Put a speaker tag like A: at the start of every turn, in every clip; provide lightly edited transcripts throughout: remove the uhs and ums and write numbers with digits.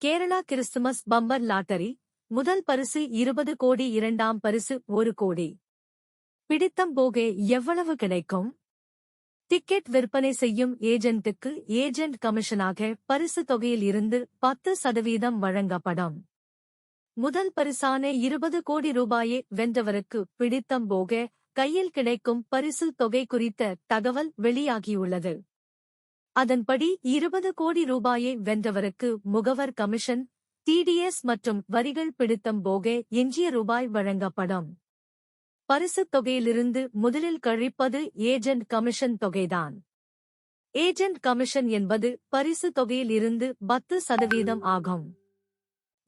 A: Kerala Christmas bumper lottery முதல் பரிசு 20 கோடி, இரண்டாம் பரிசு 1 கோடி. பிடித்தம் போக எவ்வளவு கிடைக்கும்? டிக்கெட் விற்பனை செய்யும் ஏஜென்ட்டுக்கு ஏஜென்ட் கமிஷனாக பரிசு தொகையில் இருந்து 10% வழங்கப்படும். முதல் பரிசான 20 கோடி ரூபாயை வென்றவருக்கு பிடித்தம் போக கையில் கிடைக்கும் பரிசு தொகை குறித்த தகவல் வெளியாகியுள்ளது. அதன்படி 20 கோடி ரூபாயை வென்றவருக்கு முகவர் கமிஷன், TDS மற்றும் வரிகள் பிடித்தம் போக எஞ்சிய ரூபாய் வழங்கப்படும். பரிசுத் தொகையிலிருந்து முதலில் கழிப்பது ஏஜென்ட் கமிஷன் தொகைதான். ஏஜென்ட் கமிஷன் என்பது பரிசு தொகையில் இருந்து 10% ஆகும்.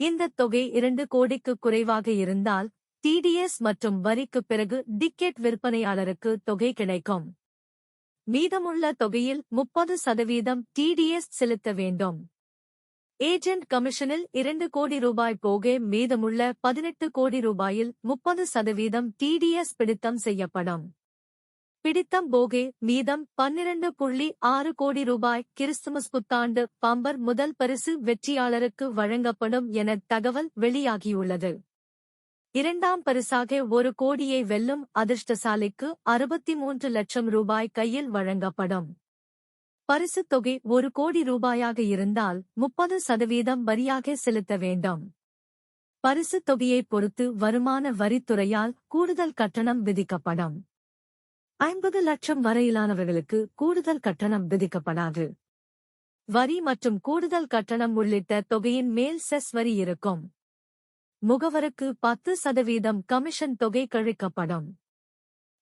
A: இந்த தொகை 2 கோடிக்கு குறைவாக இருந்தால் TDS மற்றும் வரிக்குப் பிறகு டிக்கெட் விற்பனையாளருக்கு தொகை கிடைக்கும். மீதமுள்ள தொகையில் 30% TDS செலுத்த வேண்டும். ஏஜென்ட் கமிஷனில் 2 கோடி ரூபாய் போக மீதமுள்ள 18 கோடி ரூபாயில் 30% TDS பிடித்தம் செய்யப்படும். பிடித்தம் போக மீதம் 12.6 கோடி ரூபாய் கிறிஸ்துமஸ் புத்தாண்டு பம்பர் முதல் பரிசு வெற்றியாளருக்கு வழங்கப்படும் என தகவல் வெளியாகியுள்ளது. இரண்டாம் பரிசாக 1 கோடியை வெல்லும் அதிர்ஷ்டசாலிக்கு 63 லட்சம் ரூபாய் கையில் வழங்கப்படும். பரிசுத் தொகை 1 கோடி ரூபாயாக இருந்தால் 30% வரியாக செலுத்த வேண்டும். பரிசுத் தொகையைப் பொறுத்து வருமான வரித்துறையால் கூடுதல் கட்டணம் விதிக்கப்படும். 50 லட்சம் வரையிலானவர்களுக்கு கூடுதல் கட்டணம் விதிக்கப்படாது. வரி மற்றும் கூடுதல் கட்டணம் உள்ளிட்ட தொகையின் மேல் செஸ் வரி இருக்கும். முகவருக்கு 10% கமிஷன் தொகை கழிக்கப்படும்.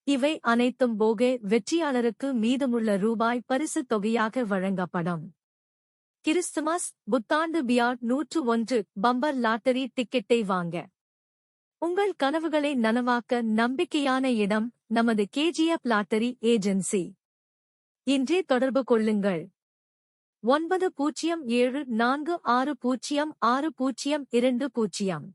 A: இவை அனைத்தும் போக வெற்றியாளருக்கு மீதமுள்ள ரூபாய் பரிசுத் தொகையாக வழங்கப்படும். கிறிஸ்துமஸ் புத்தாண்டு பியாட் 101 பம்பர் லாட்டரி டிக்கெட்டை வாங்க உங்கள் கனவுகளை நனவாக்க நம்பிக்கையான இடம் நமது KGF லாட்டரி ஏஜென்சி. இன்றே தொடர்பு கொள்ளுங்கள். 9074606020.